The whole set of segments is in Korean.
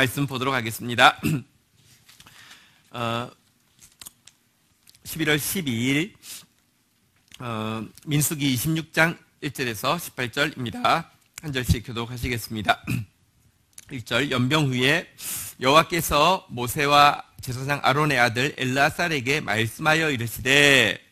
말씀 보도록 하겠습니다. 11월 12일 민수기 26장 1절에서 18절입니다. 한 절씩 교독하시겠습니다. 1절 연병 후에 여호와께서 모세와 제사장 아론의 아들 엘르아살에게 말씀하여 이르시되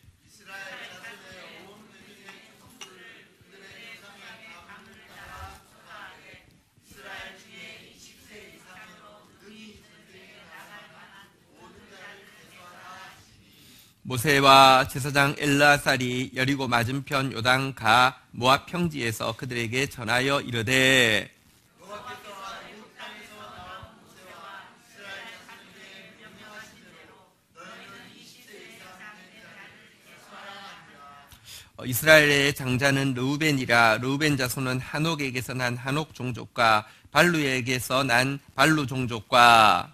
모세와 제사장 엘르아살이 여리고 맞은편 요단가 모압 평지에서 그들에게 전하여 이르되 이스라엘의 장자는 르우벤이라. 르우벤 자손은 한옥에게서 난 한옥 종족과 발루에게서 난 발루 종족과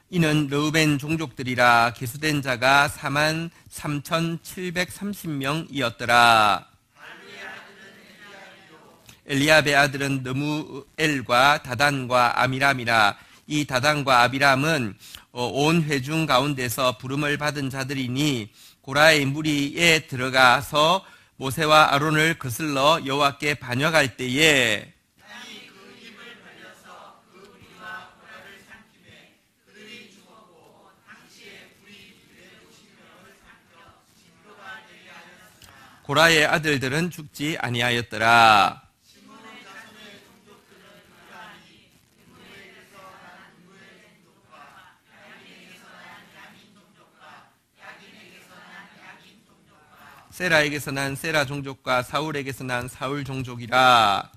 이는 르우벤 종족들이라. 계수된 자가 43,730명이었더라. 엘리압의 아들은 느무엘과 다단과 아미람이라. 이 다단과 아비람은 온 회중 가운데서 부름을 받은 자들이니 고라의 무리에 들어가서 모세와 아론을 거슬러 여호와께 반역할 때에 고라의 아들들은 죽지 아니하였더라. 세라에게서 난 세라 종족과 사울에게서 난 사울 종족이라.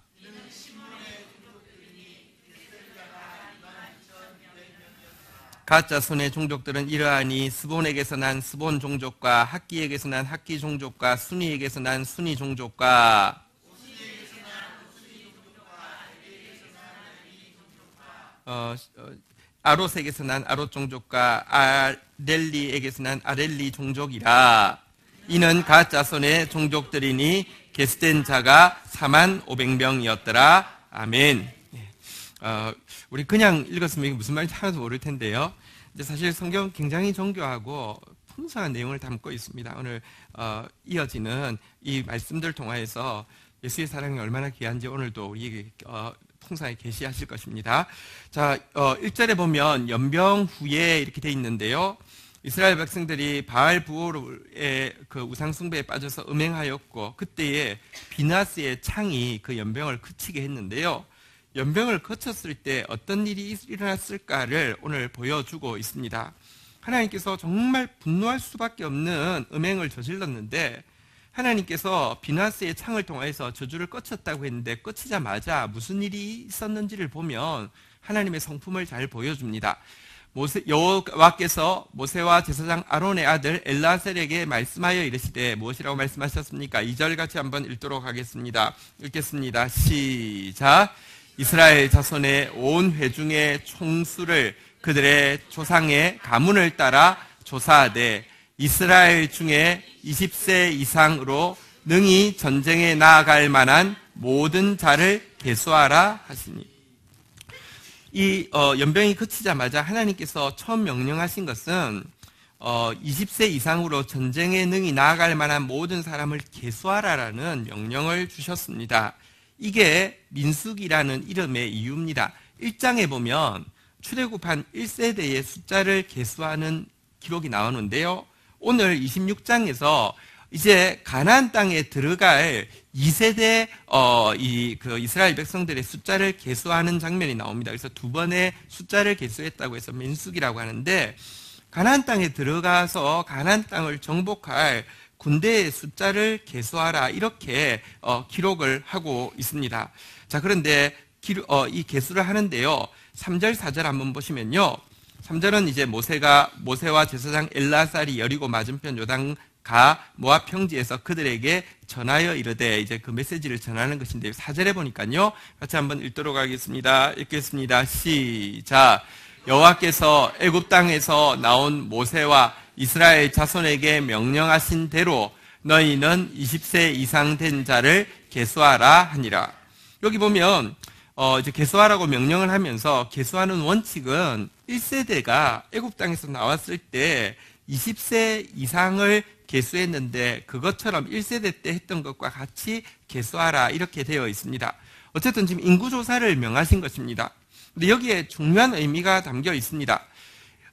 갓 자손의 종족들은 이러하니 스본에게서 난 스본 종족과 학기에게서 난 학기 종족과 순이에게서 난 순이 종족과 아롯에게서 난 아롯 종족과 아렐리에게서 난 아렐리 종족이라. 이는 갓 자손의 종족들이니 계수된 자가 45,000명이었더라. 아멘. 우리 그냥 읽었으면 이게 무슨 말인지 하나도 모를 텐데요. 이제 사실 성경 굉장히 정교하고 풍성한 내용을 담고 있습니다. 오늘 이어지는 이 말씀들 통하여서 예수의 사랑이 얼마나 귀한지 오늘도 우리에게 풍성하게 계시하실 것입니다. 자, 1절에 보면 연병 후에 이렇게 돼 있는데요. 이스라엘 백성들이 바알 부올의 그 우상 숭배에 빠져서 음행하였고 그때에 비나스의 창이 그 연병을 그치게 했는데요. 연병을 거쳤을 때 어떤 일이 일어났을까를 오늘 보여주고 있습니다. 하나님께서 정말 분노할 수밖에 없는 음행을 저질렀는데 하나님께서 비나스의 창을 통해서 저주를 거쳤다고 했는데 거치자마자 무슨 일이 있었는지를 보면 하나님의 성품을 잘 보여줍니다. 여호와께서 모세와 제사장 아론의 아들 엘르아살에게 말씀하여 이르시되 무엇이라고 말씀하셨습니까? 2절 같이 한번 읽도록 하겠습니다. 읽겠습니다. 시작. 이스라엘 자손의 온 회중의 총수를 그들의 조상의 가문을 따라 조사하되 이스라엘 중에 20세 이상으로 능히 전쟁에 나아갈 만한 모든 자를 계수하라 하시니. 이 연병이 그치자마자 하나님께서 처음 명령하신 것은 20세 이상으로 전쟁에 능히 나아갈 만한 모든 사람을 계수하라라는 명령을 주셨습니다. 이게 민수기라는 이름의 이유입니다. 1장에 보면 출애굽한 1세대의 숫자를 계수하는 기록이 나오는데요. 오늘 26장에서 이제 가나안 땅에 들어갈 2세대 이스라엘 백성들의 숫자를 계수하는 장면이 나옵니다. 그래서 두 번의 숫자를 계수했다고 해서 민수기라고 하는데 가나안 땅에 들어가서 가나안 땅을 정복할 군대의 숫자를 계수하라 이렇게 기록을 하고 있습니다. 자, 그런데 이 계수를 하는데요. 3절 4절 한번 보시면요. 3절은 이제 모세와 제사장 엘르아살이 여리고 맞은편 요단가 모압 평지에서 그들에게 전하여 이르되 이제 그 메시지를 전하는 것인데 4절에 보니까요. 같이 한번 읽도록 하겠습니다. 읽겠습니다. 시작. 여호와께서 애굽 땅에서 나온 모세와 이스라엘 자손에게 명령하신 대로 너희는 20세 이상 된 자를 계수하라 하니라. 여기 보면 이제 계수하라고 명령을 하면서 계수하는 원칙은 1세대가 애굽 땅에서 나왔을 때 20세 이상을 계수했는데 그것처럼 1세대 때 했던 것과 같이 계수하라 이렇게 되어 있습니다. 어쨌든 지금 인구조사를 명하신 것입니다. 근데 여기에 중요한 의미가 담겨 있습니다.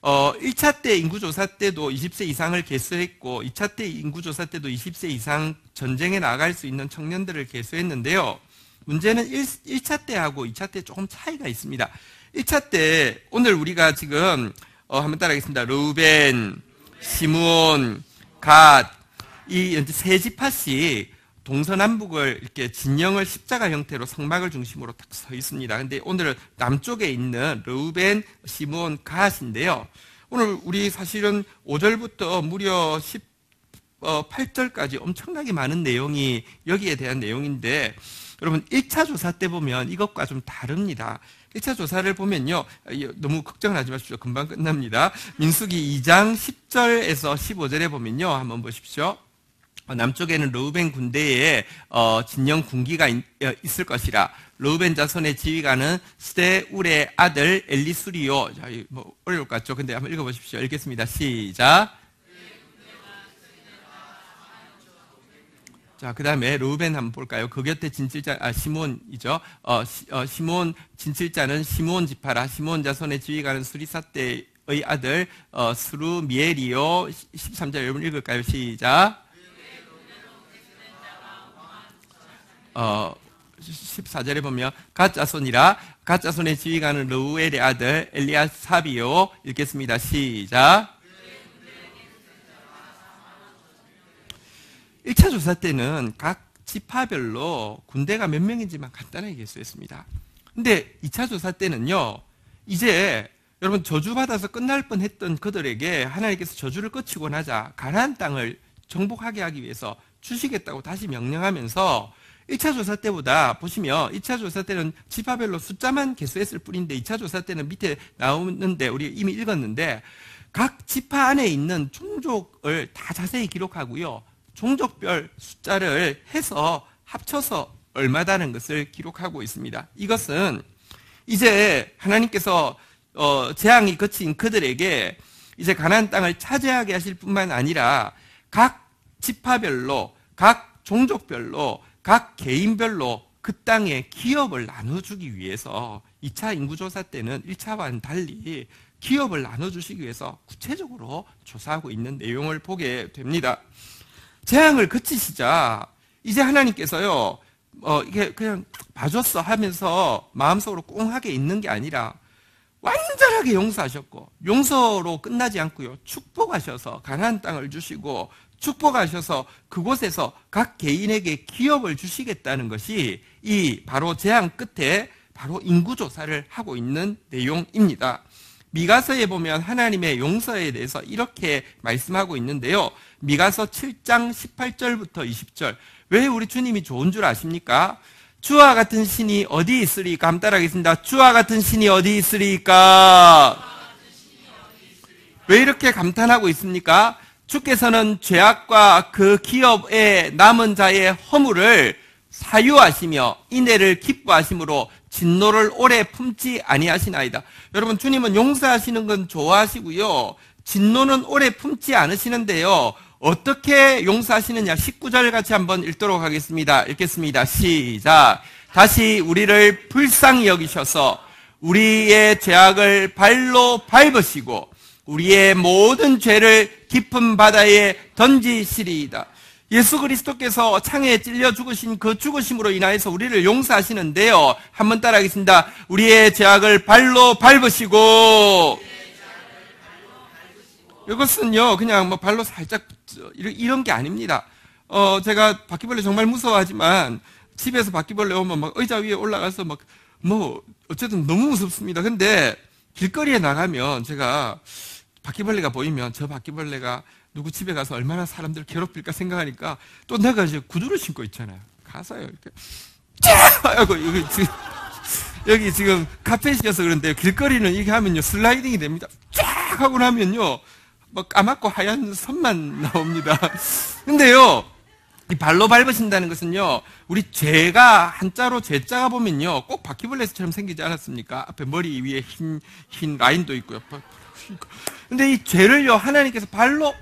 1차 때 인구조사 때도 20세 이상을 계수했고 2차 때 인구조사 때도 20세 이상 전쟁에 나갈 수 있는 청년들을 계수했는데요. 문제는 1차 때하고 2차 때 조금 차이가 있습니다. 1차 때 오늘 우리가 지금 한번 따라하겠습니다. 르우벤, 시므온, 갓 이 세 지파씩 동서남북을 이렇게 진영을 십자가 형태로 성막을 중심으로 딱 서 있습니다. 근데 오늘은 남쪽에 있는 르우벤, 시므온, 갓인데요. 오늘 우리 사실은 5절부터 무려 18절까지 엄청나게 많은 내용이 여기에 대한 내용인데 여러분 1차 조사 때 보면 이것과 좀 다릅니다. 1차 조사를 보면요. 너무 걱정하지 마십시오. 금방 끝납니다. 민수기 2장 10절에서 15절에 보면요. 한번 보십시오. 남쪽에는 르우벤 군대에 진영 군기가 있을 것이라. 르우벤 자손의 지휘관은 스데울의 아들 엘리수리요. 자, 뭐 어려울 것 같죠? 근데 한번 읽어보십시오. 읽겠습니다. 시작. 자, 그 다음에 르우벤 한번 볼까요? 그 곁에 진칠자, 시몬이죠. 시몬, 진칠자는 시몬 지파라. 시몬 자손의 지휘관은 수리사 때의 아들, 스루미엘이요. 13절 여러분 읽을까요? 시작. 14절에 보면 갓 자손이라. 갓 자손의 지휘관은 르우엘의 아들 엘리아삽이요. 읽겠습니다. 시작. 1차 조사 때는 각 지파별로 군대가 몇 명인지만 간단하게 계수했습니다. 근데 2차 조사 때는요, 이제 여러분 저주받아서 끝날 뻔했던 그들에게 하나님께서 저주를 끝이고 나자 가나안 땅을 정복하게 하기 위해서 주시겠다고 다시 명령하면서 1차 조사 때보다 보시면 1차 조사 때는 지파별로 숫자만 계수했을 뿐인데 2차 조사 때는 밑에 나오는데 우리 이미 읽었는데 각 지파 안에 있는 종족을 다 자세히 기록하고요. 종족별 숫자를 해서 합쳐서 얼마다는 것을 기록하고 있습니다. 이것은 이제 하나님께서 재앙이 거친 그들에게 이제 가나안 땅을 차지하게 하실 뿐만 아니라 각 지파별로, 각 종족별로, 각 개인별로 그 땅의 기업을 나눠주기 위해서 2차 인구조사 때는 1차와는 달리 기업을 나눠주시기 위해서 구체적으로 조사하고 있는 내용을 보게 됩니다. 재앙을 그치시자 이제 하나님께서요 이게 그냥 봐줬어 하면서 마음속으로 꽁하게 있는 게 아니라 완전하게 용서하셨고 용서로 끝나지 않고요 축복하셔서 가나안 땅을 주시고 축복하셔서 그곳에서 각 개인에게 기업을 주시겠다는 것이 이 바로 재앙 끝에 바로 인구조사를 하고 있는 내용입니다. 미가서에 보면 하나님의 용서에 대해서 이렇게 말씀하고 있는데요. 미가서 7장 18절부터 20절. 왜 우리 주님이 좋은 줄 아십니까? 주와 같은 신이 어디 있으리까? 한번 따라하겠습니다. 주와 같은 신이 어디 있으리까? 왜 이렇게 감탄하고 있습니까? 주께서는 죄악과 그 기업에 남은 자의 허물을 사유하시며 인애를 기뻐하심으로 진노를 오래 품지 아니하시나이다. 여러분 주님은 용서하시는 건 좋아하시고요. 진노는 오래 품지 않으시는데요. 어떻게 용서하시느냐 19절 같이 한번 읽도록 하겠습니다. 읽겠습니다. 시작. 다시 우리를 불쌍히 여기셔서 우리의 죄악을 발로 밟으시고 우리의 모든 죄를 깊은 바다에 던지시리이다. 예수 그리스도께서 창에 찔려 죽으신 그 죽으심으로 인하여서 우리를 용서하시는데요. 한번 따라하겠습니다. 우리의 죄악을 발로 밟으시고 이것은요 그냥 뭐 발로 살짝 이런 게 아닙니다. 제가 바퀴벌레 정말 무서워하지만 집에서 바퀴벌레 오면 막 의자 위에 올라가서 막 뭐 어쨌든 너무 무섭습니다. 근데 길거리에 나가면 제가 바퀴벌레가 보이면 저 바퀴벌레가 누구 집에 가서 얼마나 사람들을 괴롭힐까 생각하니까 또 내가 이제 구두를 신고 있잖아요. 가서요 이렇게 아이고 여기 지금 카펫이어서 그런데 길거리는 이렇게 하면요 슬라이딩이 됩니다. 쫙 하고 나면요 막 까맣고 하얀 선만 나옵니다. 근데요 이 발로 밟으신다는 것은요, 우리 죄가 한자로 죄자가 보면요, 꼭 바퀴벌레처럼 생기지 않았습니까? 앞에 머리 위에 흰 라인도 있고요. 근데 이 죄를요, 하나님께서 발로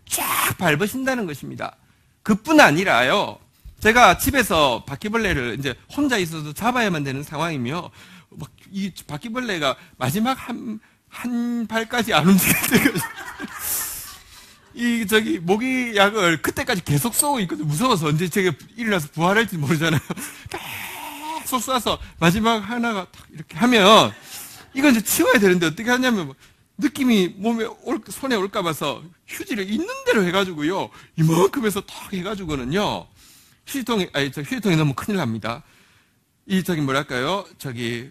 쫙 밟으신다는 것입니다. 그뿐 아니라요, 제가 집에서 바퀴벌레를 이제 혼자 있어도 잡아야만 되는 상황이며, 막 이 바퀴벌레가 마지막 한 발까지 안 움직일 때가 모기약을 그때까지 계속 쏘고 있거든요. 무서워서 언제 제가 일어나서 부활할지 모르잖아요. 계속 쏴서 마지막 하나가 탁 이렇게 하면 이건 이제 치워야 되는데 어떻게 하냐면 느낌이 손에 올까 봐서 휴지를 있는 대로 해가지고요. 이만큼 해서 탁 해가지고는요. 휴지통에 넣으면 큰일 납니다.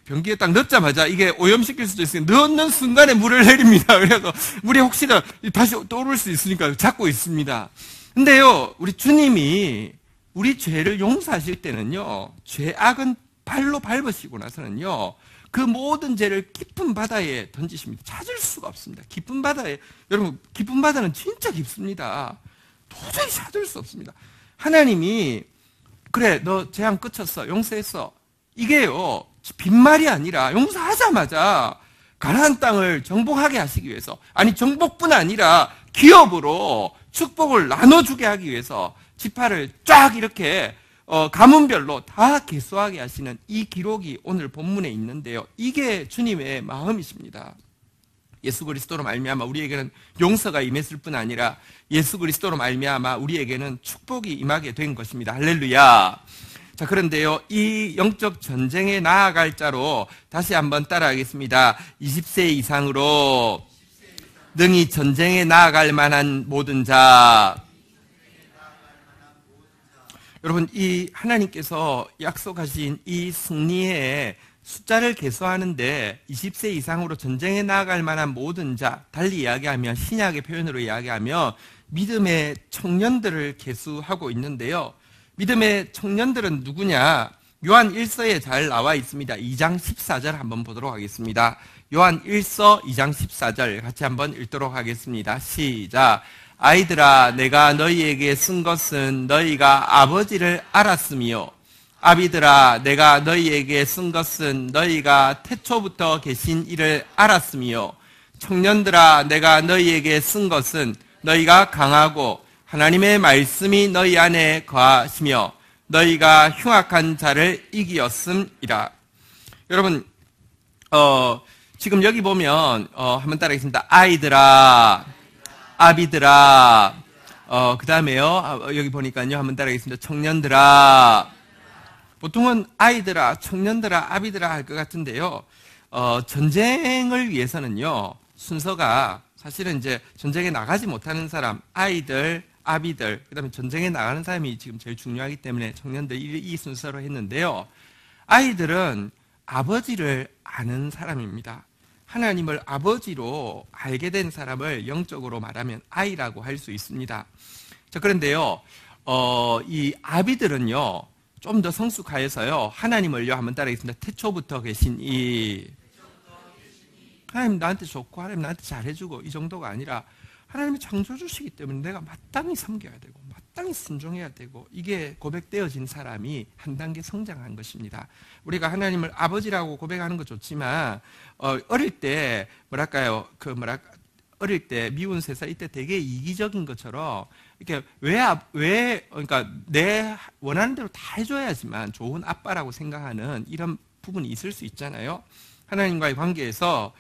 변기에 딱 넣자마자 이게 오염시킬 수도 있으니까 넣는 순간에 물을 내립니다. 그래서 물이 혹시나 다시 떠오를 수 있으니까 잡고 있습니다. 근데요, 우리 주님이 우리 죄를 용서하실 때는요, 죄악은 발로 밟으시고 나서는요, 그 모든 죄를 깊은 바다에 던지십니다. 찾을 수가 없습니다. 깊은 바다에, 여러분, 깊은 바다는 진짜 깊습니다. 도저히 찾을 수 없습니다. 하나님이, 그래, 너 죄악 끝쳤어. 용서했어. 이게요, 빈말이 아니라 용서하자마자 가나안 땅을 정복하게 하시기 위해서, 아니 정복뿐 아니라 기업으로 축복을 나눠주게 하기 위해서 지파를 쫙 이렇게 가문별로 다 계수하게 하시는 이 기록이 오늘 본문에 있는데요. 이게 주님의 마음이십니다. 예수 그리스도로 말미암아 우리에게는 용서가 임했을 뿐 아니라 예수 그리스도로 말미암아 우리에게는 축복이 임하게 된 것입니다. 할렐루야. 자, 그런데요, 이 영적 전쟁에 나아갈 자로 다시 한번 따라하겠습니다. 20세 이상으로 능히 전쟁에 나아갈 만한 모든 자. 여러분, 이 하나님께서 약속하신 이 승리의 숫자를 계수하는데 20세 이상으로 전쟁에 나아갈 만한 모든 자, 달리 이야기하면, 신약의 표현으로 이야기하면 믿음의 청년들을 계수하고 있는데요. 믿음의 청년들은 누구냐? 요한 1서에 잘 나와 있습니다. 2장 14절 한번 보도록 하겠습니다. 요한 1서 2장 14절 같이 한번 읽도록 하겠습니다. 시작. 아이들아, 내가 너희에게 쓴 것은 너희가 아버지를 알았으며, 아비들아, 내가 너희에게 쓴 것은 너희가 태초부터 계신 이를 알았으며, 청년들아, 내가 너희에게 쓴 것은 너희가 강하고 하나님의 말씀이 너희 안에 거하시며 너희가 흉악한 자를 이기었음이라. 여러분, 지금 여기 보면 한번 따라하겠습니다. 아이들아, 아비들아, 그 다음에요, 여기 보니까요, 한번 따라하겠습니다. 청년들아. 보통은 아이들아, 청년들아, 아비들아 할 것 같은데요. 전쟁을 위해서는요, 순서가 사실은 이제 전쟁에 나가지 못하는 사람, 아이들, 아비들, 그 다음에 전쟁에 나가는 사람이 지금 제일 중요하기 때문에 청년들 이 순서로 했는데요. 아이들은 아버지를 아는 사람입니다. 하나님을 아버지로 알게 된 사람을 영적으로 말하면 아이라고 할 수 있습니다. 자, 그런데요, 이 아비들은요, 좀 더 성숙하여서요, 하나님을요, 한번 따라하겠습니다. 태초부터 계신 하나님 나한테 좋고, 하나님 나한테 잘해주고, 이 정도가 아니라, 하나님이 창조주시기 때문에 내가 마땅히 섬겨야 되고 마땅히 순종해야 되고 이게 고백되어진 사람이 한 단계 성장한 것입니다. 우리가 하나님을 아버지라고 고백하는 거 좋지만 어릴 때 어릴 때 미운 세상 이때 되게 이기적인 것처럼 이렇게 그러니까 내 원하는 대로 다 해줘야지만 좋은 아빠라고 생각하는 이런 부분이 있을 수 있잖아요. 하나님과의 관계에서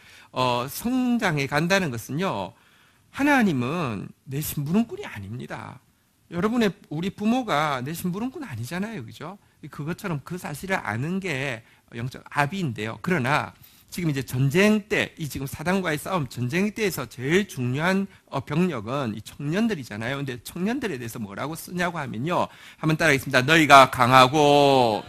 성장해 간다는 것은요. 하나님은 내 심부름꾼이 아닙니다. 우리 부모가 내 심부름꾼 아니잖아요. 그죠? 그것처럼 그 사실을 아는 게 영적 아비인데요. 그러나 지금 이제 전쟁 때, 지금 사단과의 싸움, 전쟁 때에서 제일 중요한 병력은 이 청년들이잖아요. 근데 청년들에 대해서 뭐라고 쓰냐고 하면요. 한번 따라하겠습니다. 너희가 강하고,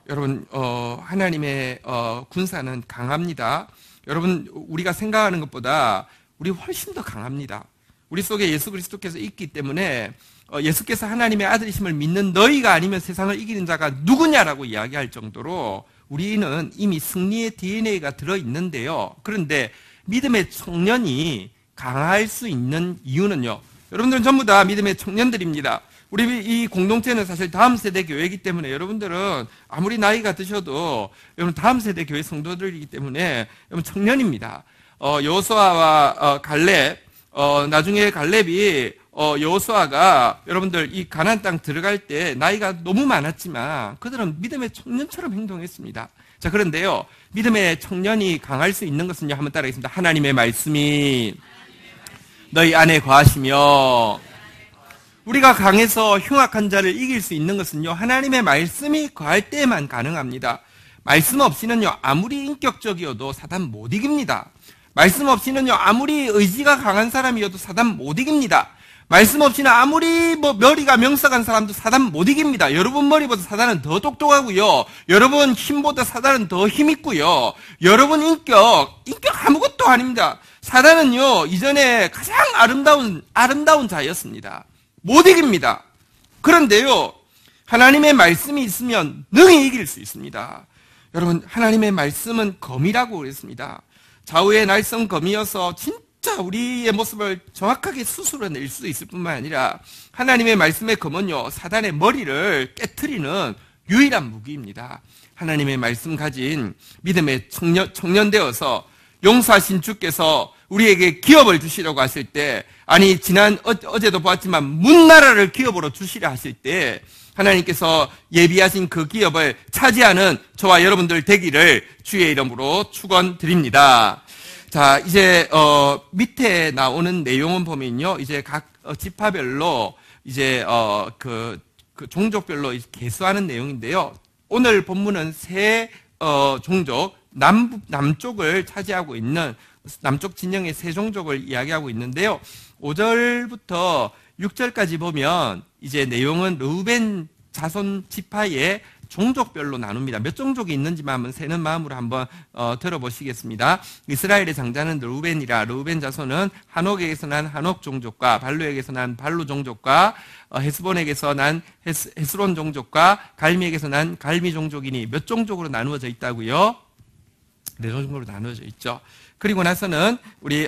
여러분, 하나님의 군사는 강합니다. 여러분, 우리가 생각하는 것보다 우리 훨씬 더 강합니다. 우리 속에 예수 그리스도께서 있기 때문에 예수께서 하나님의 아들이심을 믿는 너희가 아니면 세상을 이기는 자가 누구냐라고 이야기할 정도로 우리는 이미 승리의 DNA가 들어있는데요. 그런데 믿음의 청년이 강할 수 있는 이유는요. 여러분들은 전부 다 믿음의 청년들입니다. 우리 이 공동체는 사실 다음 세대 교회이기 때문에 여러분들은 아무리 나이가 드셔도 여러분 다음 세대 교회 성도들이기 때문에 여러분 청년입니다. 여호수아와 갈렙, 나중에 갈렙이 여호수아가 여러분들 이 가나안 땅 들어갈 때 나이가 너무 많았지만 그들은 믿음의 청년처럼 행동했습니다. 자, 그런데요, 믿음의 청년이 강할 수 있는 것은요, 한번 따라하겠습니다. 하나님의 말씀이 너희 안에 거하시며, 우리가 강해서 흉악한 자를 이길 수 있는 것은요, 하나님의 말씀이 거할 때만 가능합니다. 말씀 없이는요, 아무리 인격적이어도 사단 못 이깁니다. 말씀 없이는요, 아무리 의지가 강한 사람이어도 사단 못 이깁니다. 말씀 없이는 아무리 머리가 명석한 사람도 사단 못 이깁니다. 여러분 머리보다 사단은 더 똑똑하고요. 여러분 힘보다 사단은 더 힘있고요. 여러분 인격 아무것도 아닙니다. 사단은요, 이전에 가장 아름다운 자였습니다. 못 이깁니다. 그런데요, 하나님의 말씀이 있으면 능히 이길 수 있습니다. 여러분, 하나님의 말씀은 검이라고 그랬습니다. 좌우의 날선 검이어서 진짜 우리의 모습을 정확하게 수술해낼 수 있을 뿐만 아니라 하나님의 말씀의 검은요, 사단의 머리를 깨트리는 유일한 무기입니다. 하나님의 말씀 가진 믿음의 청년 되어서 용서하신 주께서 우리에게 기업을 주시려고 하실 때, 아니 어제도 보았지만 문나라를 기업으로 주시려 하실 때 하나님께서 예비하신 그 기업을 차지하는 저와 여러분들 되기를 주의 이름으로 축원드립니다. 자, 이제 밑에 나오는 내용은 보면요, 이제 각 지파별로 이제 그 종족별로 개수하는 내용인데요. 오늘 본문은 세 종족, 남쪽을 차지하고 있는 남쪽 진영의 세 종족을 이야기하고 있는데요. 5절부터 6절까지 보면 이제 내용은 르우벤 자손 지파의 종족별로 나눕니다. 몇 종족이 있는지만 한번 세는 마음으로 한번 들어보시겠습니다. 이스라엘의 장자는 르우벤이라, 르우벤 자손은 한옥에게서 난 한옥 종족과 발루에게서 난 발루 종족과 헤스본에게서 난 헤스론 종족과 갈미에게서 난 갈미 종족이니 몇 종족으로 나누어져 있다고요? 네 종족으로 나누어져 있죠. 그리고 나서는 우리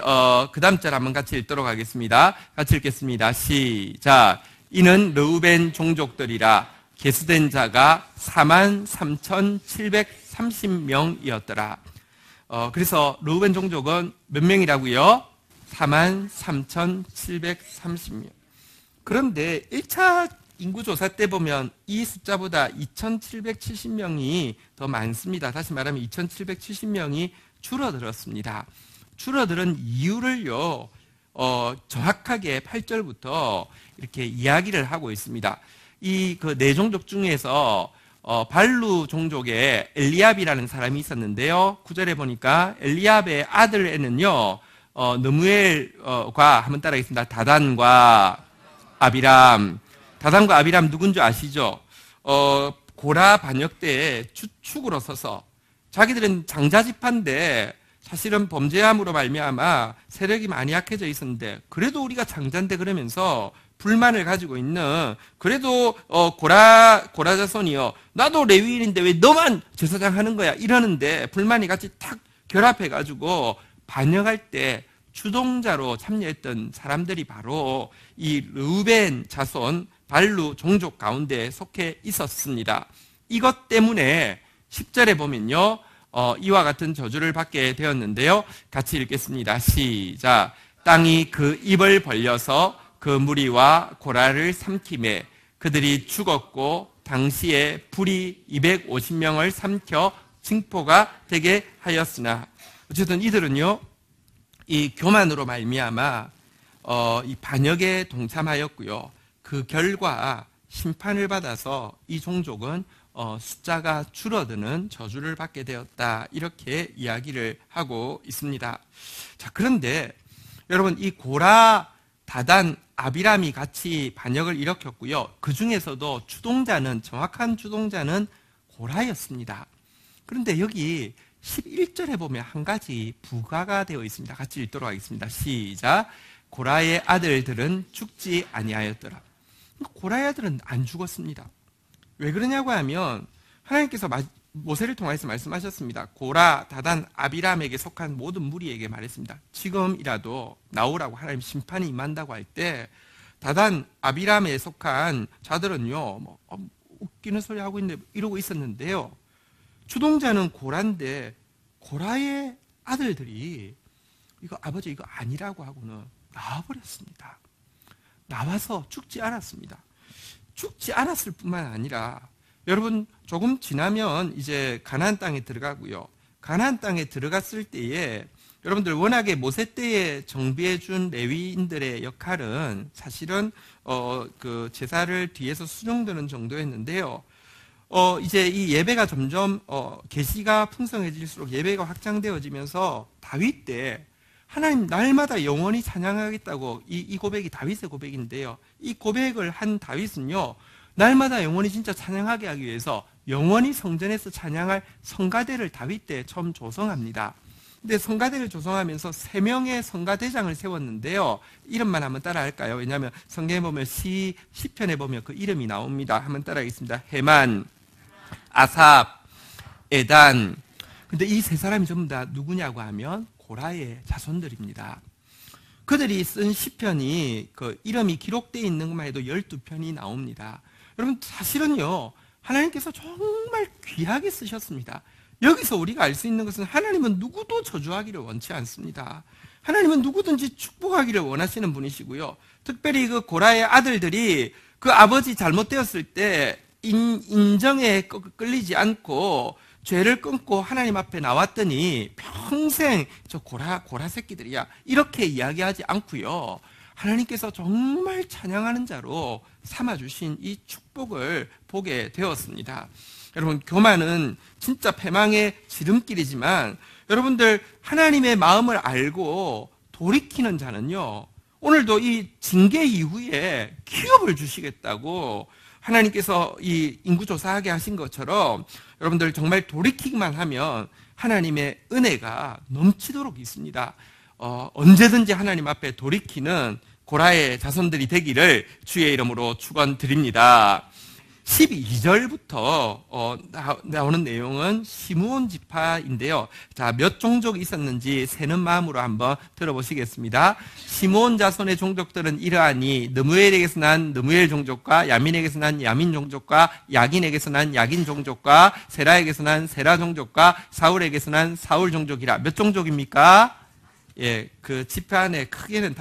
그 다음 절 한번 같이 읽도록 하겠습니다. 같이 읽겠습니다. 시작. 이는 르우벤 종족들이라 계수된 자가 43,730명이었더라. 그래서 르우벤 종족은 몇 명이라고요? 43,730명. 그런데 1차 인구조사 때 보면 이 숫자보다 2,770명이 더 많습니다. 다시 말하면 2,770명이 줄어들었습니다. 줄어드는 이유를요, 정확하게 8절부터 이렇게 이야기를 하고 있습니다. 이 그 네 종족 중에서 발루 종족에 엘리압이라는 사람이 있었는데요. 9절에 보니까 엘리압의 아들에는요, 느무엘과 한번 따라하겠습니다. 다단과 아비람. 다단과 아비람 누군지 아시죠? 고라 반역 때에 주축으로 서서 자기들은 장자지파인데 사실은 범죄함으로 말미암아 세력이 많이 약해져 있었는데 그래도 우리가 장자인데 그러면서 불만을 가지고 있는, 그래도 고라 자손이요, 나도 레위인인데 왜 너만 제사장 하는 거야 이러는데 불만이 같이 탁 결합해 가지고 반역할 때 주동자로 참여했던 사람들이 바로 이 르우벤 자손 발루 종족 가운데 속해 있었습니다. 이것 때문에 10절에 보면요, 이와 같은 저주를 받게 되었는데요. 같이 읽겠습니다. 시작. 땅이 그 입을 벌려서 그 무리와 고라를 삼키매 그들이 죽었고 당시에 불이 250명을 삼켜 징포가 되게 하였으나, 어쨌든 이들은요, 이 교만으로 말미암아 이 반역에 동참하였고요. 그 결과 심판을 받아서 이 종족은 숫자가 줄어드는 저주를 받게 되었다, 이렇게 이야기를 하고 있습니다. 자, 그런데 여러분, 이 고라, 다단, 아비람이 같이 반역을 일으켰고요. 그 중에서도 정확한 주동자는 고라였습니다. 그런데 여기 11절에 보면 한 가지 부가가 되어 있습니다. 같이 읽도록 하겠습니다. 시작. 고라의 아들들은 죽지 아니하였더라. 고라의 아들은 안 죽었습니다. 왜 그러냐고 하면 하나님께서 모세를 통해서 말씀하셨습니다. 고라, 다단, 아비람에게 속한 모든 무리에게 말했습니다. 지금이라도 나오라고, 하나님 심판이 임한다고 할 때 다단 아비람에 속한 자들은요, 웃기는 소리 하고 있는데 이러고 있었는데요. 주동자는 고라인데 고라의 아들들이 이거 아버지 이거 아니라고 하고는 나와버렸습니다. 나와서 죽지 않았습니다. 죽지 않았을 뿐만 아니라 여러분 조금 지나면 이제 가나안 땅에 들어가고요. 가나안 땅에 들어갔을 때에 여러분들 워낙에 모세 때에 정비해 준 레위인들의 역할은 사실은 그 제사를 뒤에서 수종드는 정도였는데요. 이제 이 예배가 점점 계시가 풍성해질수록 예배가 확장되어지면서 다윗 때 하나님 날마다 영원히 찬양하겠다고 이 고백이 다윗의 고백인데요. 이 고백을 한 다윗은요. 날마다 영원히 진짜 찬양하게 하기 위해서 영원히 성전에서 찬양할 성가대를 다윗 때 처음 조성합니다. 근데 성가대를 조성하면서 3명의 성가대장을 세웠는데요. 이름만 한번 따라 할까요? 왜냐하면 성경에 보면 시편에 보면 그 이름이 나옵니다. 한번 따라하겠습니다. 헤만, 아삽, 에단. 근데 이 3사람이 전부 다 누구냐고 하면 고라의 자손들입니다. 그들이 쓴 시편이 그 이름이 기록되어 있는 것만 해도 12편이 나옵니다. 여러분 사실은요. 하나님께서 정말 귀하게 쓰셨습니다. 여기서 우리가 알 수 있는 것은 하나님은 누구도 저주하기를 원치 않습니다. 하나님은 누구든지 축복하기를 원하시는 분이시고요. 특별히 그 고라의 아들들이 그 아버지 잘못되었을 때 인정에 끌리지 않고 죄를 끊고 하나님 앞에 나왔더니 평생 저 고라 새끼들이야 이렇게 이야기하지 않고요. 하나님께서 정말 찬양하는 자로 삼아주신 이 축복을 보게 되었습니다. 여러분 교만은 진짜 패망의 지름길이지만 여러분들 하나님의 마음을 알고 돌이키는 자는요. 오늘도 이 징계 이후에 기업을 주시겠다고 하나님께서 이 인구조사하게 하신 것처럼 여러분들 정말 돌이키기만 하면 하나님의 은혜가 넘치도록 있습니다. 언제든지 하나님 앞에 돌이키는 고라의 자손들이 되기를 주의 이름으로 축원드립니다. 12절부터 나오는 내용은 시므온 지파인데요. 자, 몇 종족이 있었는지 세는 마음으로 한번 들어보시겠습니다. 시므온 자손의 종족들은 이러하니 느무엘에게서 난 느무엘 종족과 야민에게서 난 야민 종족과 야긴에게서 난 야긴 종족과 세라에게서 난 세라 종족과 사울에게서 난 사울 종족이라. 몇 종족입니까? 예, 그 지파 안에 크게는 5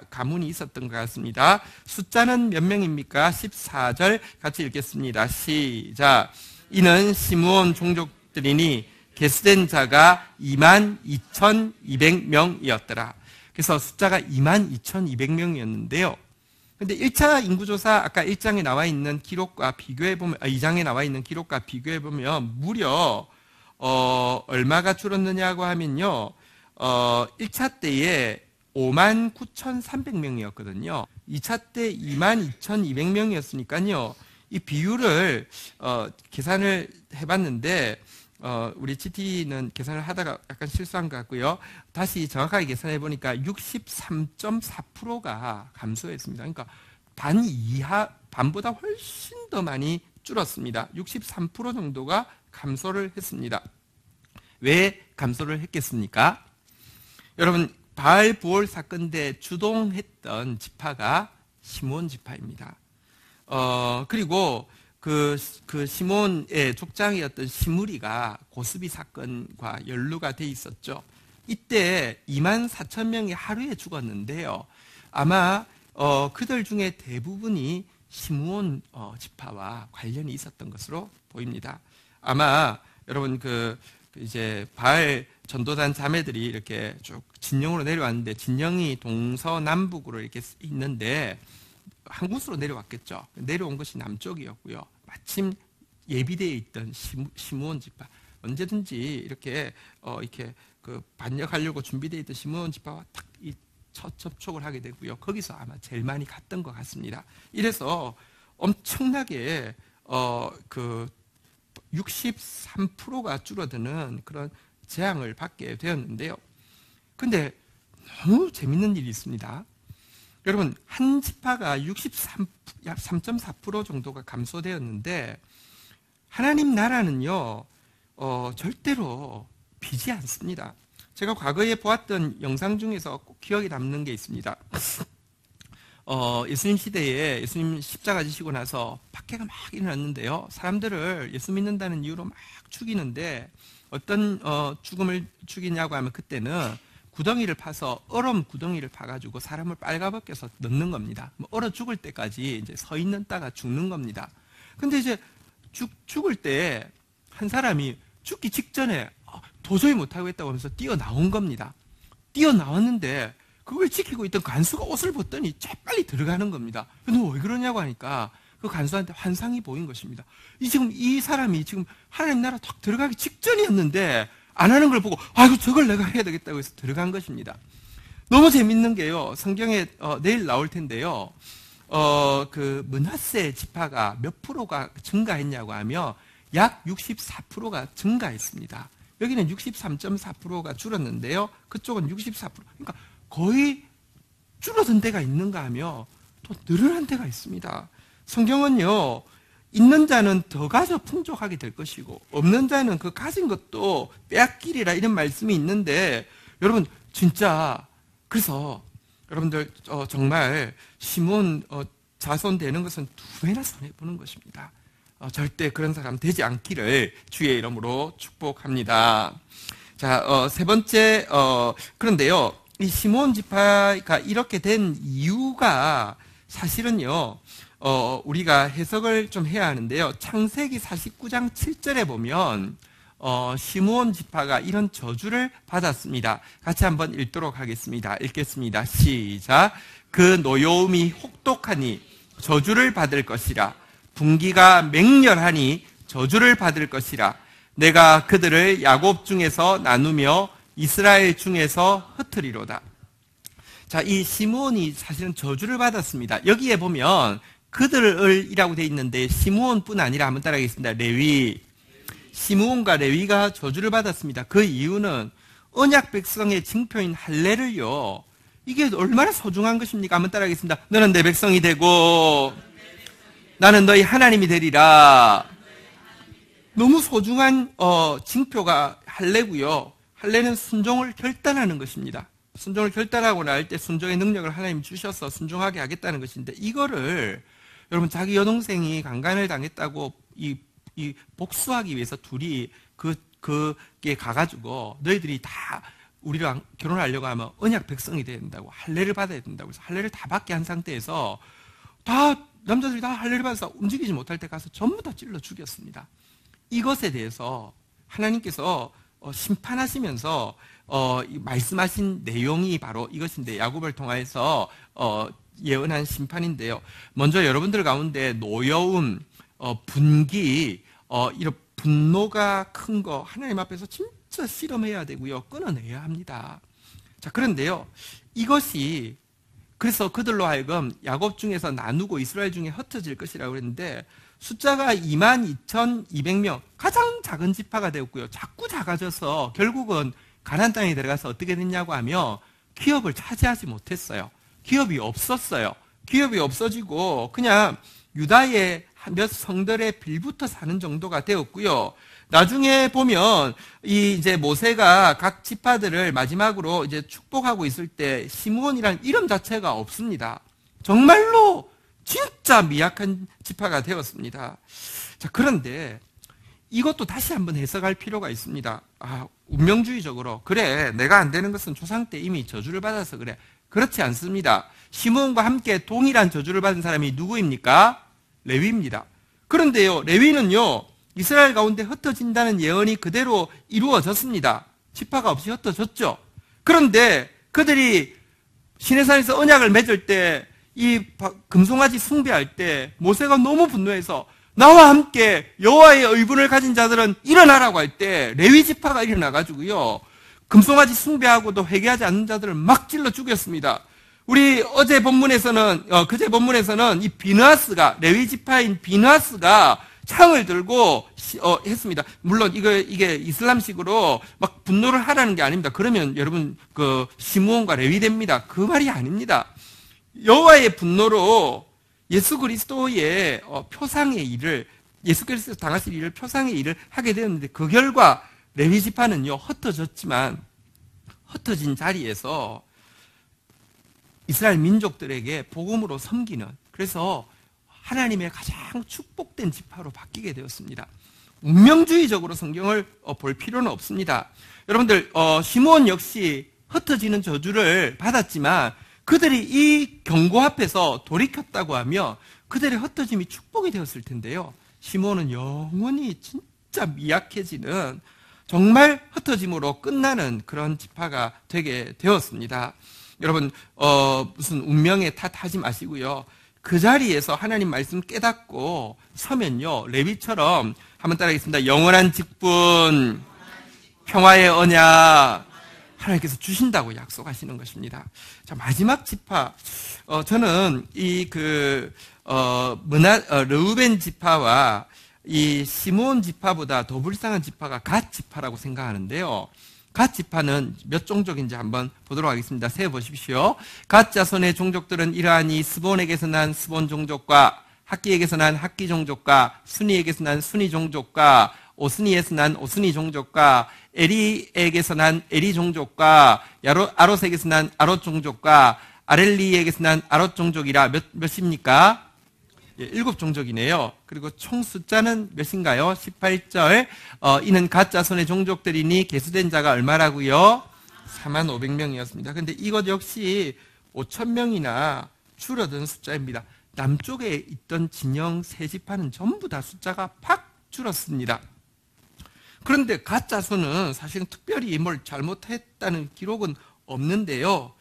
가문이 있었던 것 같습니다. 숫자는 몇 명입니까? 14절 같이 읽겠습니다. 시작. 이는 시므온 종족들이니 계수된 자가 22,200명이었더라. 그래서 숫자가 22,200명이었는데요. 근데 1차 인구조사 아까 1장에 나와 있는 기록과 비교해 보면 2장에 나와 있는 기록과 비교해 보면 무려 얼마가 줄었느냐고 하면요. 1차 때에 59,300명이었거든요. 2차 때 22,200명이었으니까요. 이 비율을 계산을 해봤는데 우리 GT는 계산을 하다가 약간 실수한 것 같고요. 다시 정확하게 계산해 보니까 63.4%가 감소했습니다. 그러니까 반보다 훨씬 더 많이 줄었습니다. 63% 정도가 감소를 했습니다. 왜 감소를 했겠습니까? 여러분 바알 부올 사건 때 주동했던 지파가 시므온 지파입니다. 그리고 그 시므온의 족장이었던 시므리가 고스비 사건과 연루가 돼 있었죠. 이때 24,000명이 하루에 죽었는데요. 아마 그들 중에 대부분이 시므온 지파와 관련이 있었던 것으로 보입니다. 아마 여러분 이제 바알 전도단 자매들이 이렇게 쭉 진영으로 내려왔는데 진영이 동서남북으로 이렇게 있는데 한 곳으로 내려왔겠죠. 내려온 것이 남쪽이었고요. 마침 예비되어 있던 시므온 지파 언제든지 이렇게 반역하려고 준비되어 있던 시므온 지파와 딱 첫 접촉을 하게 되고요. 거기서 아마 제일 많이 갔던 것 같습니다. 이래서 엄청나게 63%가 줄어드는 그런 재앙을 받게 되었는데요. 근데 너무 재밌는 일이 있습니다. 여러분 한 지파가 3.4% 정도가 감소되었는데 하나님 나라는요 절대로 비지 않습니다. 제가 과거에 보았던 영상 중에서 꼭 기억에 남는 게 있습니다. 예수님 시대에 예수님 십자가 지시고 나서 박해가 막 일어났는데요. 사람들을 예수 믿는다는 이유로 막 죽이는데 어떤 죽음을 죽이냐고 하면 그때는 구덩이를 파서 얼음 구덩이를 파가지고 사람을 빨가벗겨서 넣는 겁니다. 얼어 죽을 때까지 이제 서 있는다가 죽는 겁니다. 근데 이제 죽을 때 한 사람이 죽기 직전에 도저히 못하겠다고 하면서 뛰어나온 겁니다. 뛰어나왔는데 그걸 지키고 있던 간수가 옷을 벗더니 재빨리 들어가는 겁니다. 너 왜 그러냐고 하니까 그 간수한테 환상이 보인 것입니다. 지금 이 사람이 지금 하나님 나라 탁 들어가기 직전이었는데 안 하는 걸 보고 아이고 저걸 내가 해야 되겠다고 해서 들어간 것입니다. 너무 재밌는 게요. 성경에 내일 나올 텐데요. 그 므낫세 지파가 몇 프로가 증가했냐고 하면 약 64%가 증가했습니다. 여기는 63.4%가 줄었는데요. 그쪽은 64%. 그러니까 거의 줄어든 데가 있는가 하며 또 늘어난 데가 있습니다. 성경은요, 있는 자는 더 가져 풍족하게 될 것이고 없는 자는 그 가진 것도 빼앗기리라 이런 말씀이 있는데 여러분 진짜 그래서 여러분들 정말 시몬 자손 되는 것은 두 배나 손해보는 것입니다. 절대 그런 사람 되지 않기를 주의 이름으로 축복합니다. 자, 세 번째, 그런데요, 이 시몬 지파가 이렇게 된 이유가 사실은요, 우리가 해석을 좀 해야 하는데요. 창세기 49장 7절에 보면, 시므온 지파가 이런 저주를 받았습니다. 같이 한번 읽도록 하겠습니다. 읽겠습니다. 시작. 그 노여움이 혹독하니 저주를 받을 것이라. 분기가 맹렬하니 저주를 받을 것이라. 내가 그들을 야곱 중에서 나누며 이스라엘 중에서 흩으리로다. 자, 이 시므온이 사실은 저주를 받았습니다. 여기에 보면 그들을이라고 되어 있는데 시므온뿐 아니라 한번 따라하겠습니다. 레위. 시므온과 레위가 저주를 받았습니다. 그 이유는 언약 백성의 징표인 할례를요. 이게 얼마나 소중한 것입니까? 한번 따라하겠습니다. 너는 내 백성이 되고 나는 너희 하나님이 되리라. 너무 소중한 징표가 할례고요. 할례는 순종을 결단하는 것입니다. 순종을 결단하고 날 때 순종의 능력을 하나님 주셔서 순종하게 하겠다는 것인데 이거를 여러분 자기 여동생이 강간을 당했다고 이 복수하기 위해서 둘이 그게 가가지고 너희들이 다 우리랑 결혼하려고 하면 언약 백성이 돼야 된다고 할례를 받아야 된다고 해서 할례를 다 받게 한 상태에서 다 남자들이 다 할례를 받아서 움직이지 못할 때 가서 전부 다 찔러 죽였습니다. 이것에 대해서 하나님께서 심판하시면서 말씀하신 내용이 바로 이것인데 야곱을 통해서 예언한 심판인데요. 먼저 여러분들 가운데 노여움, 분기, 이런 분노가 큰 거 하나님 앞에서 진짜 실험해야 되고요. 끊어내야 합니다. 자, 그런데요. 이것이 그래서 그들로 하여금 야곱 중에서 나누고 이스라엘 중에 흩어질 것이라고 했는데 숫자가 22,200명 가장 작은 지파가 되었고요. 자꾸 작아져서 결국은 가나안 땅에 들어가서 어떻게 됐냐고 하면 기업을 차지하지 못했어요. 기업이 없었어요. 기업이 없어지고 그냥 유다의 몇 성들의 빌부터 사는 정도가 되었고요. 나중에 보면 이제 모세가 각 지파들을 마지막으로 이제 축복하고 있을 때 시므온이라는 이름 자체가 없습니다. 정말로 진짜 미약한 지파가 되었습니다. 자, 그런데 이것도 다시 한번 해석할 필요가 있습니다. 운명주의적으로 그래 내가 안 되는 것은 조상 때 이미 저주를 받아서 그래. 그렇지 않습니다. 시므온과 함께 동일한 저주를 받은 사람이 누구입니까? 레위입니다. 그런데요, 레위는요, 이스라엘 가운데 흩어진다는 예언이 그대로 이루어졌습니다. 지파가 없이 흩어졌죠. 그런데 그들이 시내산에서 언약을 맺을 때, 이 금송아지 숭배할 때 모세가 너무 분노해서 나와 함께 여호와의 의분을 가진 자들은 일어나라고 할 때 레위 지파가 일어나가지고요, 금송아지 숭배하고도 회개하지 않는 자들을 막 찔러 죽였습니다. 우리 어제 본문에서는 그제 본문에서는 이 비느하스가 레위 지파인 비느하스가 창을 들고 했습니다. 물론 이게 이슬람식으로 막 분노를 하라는 게 아닙니다. 그러면 여러분 그 시므온과 레위 됩니다. 그 말이 아닙니다. 여호와의 분노로 예수 그리스도의 표상의 일을 예수 그리스도 당하실 일을 표상의 일을 하게 되었는데 그 결과 레위 지파는요 흩어졌지만 흩어진 자리에서 이스라엘 민족들에게 복음으로 섬기는, 그래서 하나님의 가장 축복된 지파로 바뀌게 되었습니다. 운명주의적으로 성경을 볼 필요는 없습니다. 여러분들 시므온 역시 흩어지는 저주를 받았지만 그들이 이 경고 앞에서 돌이켰다고 하면 그들의 흩어짐이 축복이 되었을 텐데요. 시므온은 영원히 진짜 미약해지는, 정말 흩어짐으로 끝나는 그런 지파가 되게 되었습니다. 여러분 무슨 운명에 탓하지 마시고요. 그 자리에서 하나님 말씀 깨닫고 서면요, 레위처럼 한번 따라하겠습니다. 영원한 직분, 평화의 언약, 하나님께서 주신다고 약속하시는 것입니다. 자, 마지막 지파, 저는 르우벤 지파와 이 시므온 지파보다 더 불쌍한 지파가 갓 지파라고 생각하는데요. 갓 지파는 몇 종족인지 한번 보도록 하겠습니다. 세어보십시오. 갓 자손의 종족들은 이러하니 스본에게서 난 스본 종족과 학기에게서 난 학기 종족과 순이에게서 난 순이 종족과 오스니에서 난 오스니 종족과 에리에게서 난 에리 종족과 아롯에게서 난 아롯 종족과 아렐리에게서 난 아롯 종족이라 몇입니까? 7종족이네요. 그리고 총 숫자는 몇인가요? 18절. 이는 갓 자손의 종족들이니 계수된 자가 얼마라고요? 45,000명이었습니다. 그런데 이것 역시 5,000명이나 줄어든 숫자입니다. 남쪽에 있던 진영 세 지파는 전부 다 숫자가 팍 줄었습니다. 그런데 갓 자손은 사실은 특별히 뭘 잘못했다는 기록은 없는데요.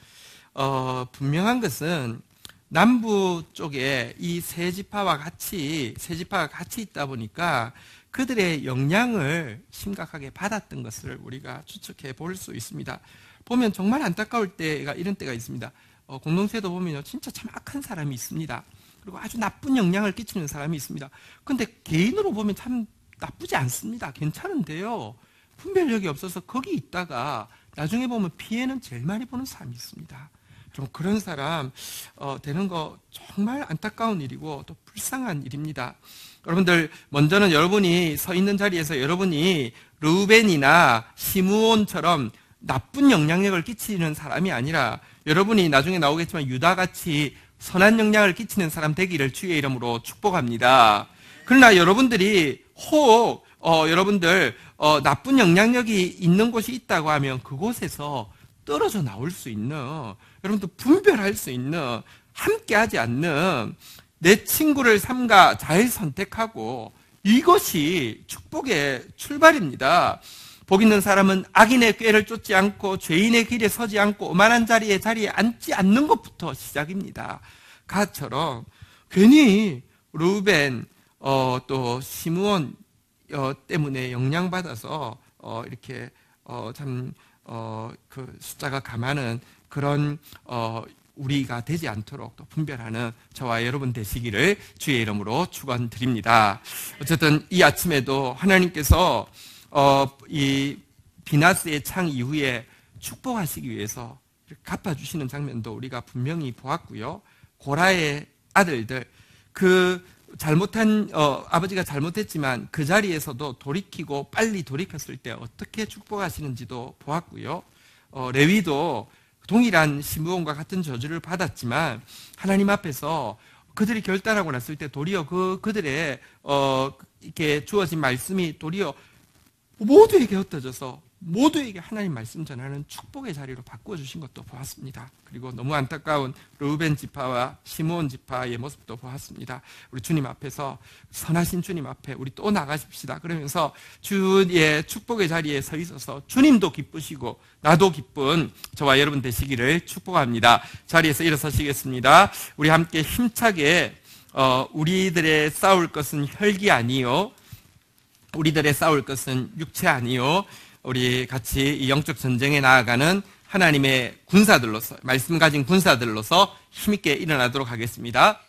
분명한 것은 남부 쪽에 이 세 지파가 같이 있다 보니까 그들의 영향을 심각하게 받았던 것을 우리가 추측해 볼 수 있습니다. 보면 정말 안타까울 때가 이런 때가 있습니다. 공동체도 보면요, 진짜 참 악한 사람이 있습니다. 그리고 아주 나쁜 영향을 끼치는 사람이 있습니다. 근데 개인으로 보면 참 나쁘지 않습니다. 괜찮은데요, 분별력이 없어서 거기 있다가 나중에 보면 피해는 제일 많이 보는 사람이 있습니다. 좀 그런 사람 되는 거 정말 안타까운 일이고 또 불쌍한 일입니다. 여러분들, 먼저는 여러분이 서 있는 자리에서 여러분이 르우벤이나 시므온처럼 나쁜 영향력을 끼치는 사람이 아니라 여러분이 나중에 나오겠지만 유다같이 선한 영향을 끼치는 사람 되기를 주의 이름으로 축복합니다. 그러나 여러분들이 혹 여러분들 나쁜 영향력이 있는 곳이 있다고 하면 그곳에서 떨어져 나올 수 있는, 여러분들 분별할 수 있는, 함께하지 않는, 내 친구를 삼가 잘 선택하고, 이것이 축복의 출발입니다. 복 있는 사람은 악인의 꾀를 쫓지 않고 죄인의 길에 서지 않고 오만한 자리에 앉지 않는 것부터 시작입니다. 갓처럼 괜히 르우벤 또 시므온 때문에 영향받아서 이렇게 그 숫자가 감하는 그런 우리가 되지 않도록 또 분별하는 저와 여러분 되시기를 주의 이름으로 축원드립니다. 어쨌든 이 아침에도 하나님께서 이 비나스의 창 이후에 축복하시기 위해서 갚아주시는 장면도 우리가 분명히 보았고요. 고라의 아들들, 그 잘못한 아버지가 잘못했지만 그 자리에서도 돌이키고 빨리 돌이켰을 때 어떻게 축복하시는지도 보았고요. 레위도 동일한 시므온과 같은 저주를 받았지만 하나님 앞에서 그들이 결단하고 났을 때 도리어 그들의 이렇게 주어진 말씀이 도리어 모두에게 흩어져서 모두에게 하나님 말씀 전하는 축복의 자리로 바꿔주신 것도 보았습니다. 그리고 너무 안타까운 르우벤 지파와 시므온 지파의 모습도 보았습니다. 우리 주님 앞에서, 선하신 주님 앞에 우리 또 나가십시다. 그러면서 주의 축복의 자리에 서 있어서 주님도 기쁘시고 나도 기쁜 저와 여러분 되시기를 축복합니다. 자리에서 일어서시겠습니다. 우리 함께 힘차게 우리들의 싸울 것은 혈기 아니요, 우리들의 싸울 것은 육체 아니요, 우리 같이 이 영적 전쟁에 나아가는 하나님의 군사들로서, 말씀 가진 군사들로서 힘있게 일어나도록 하겠습니다.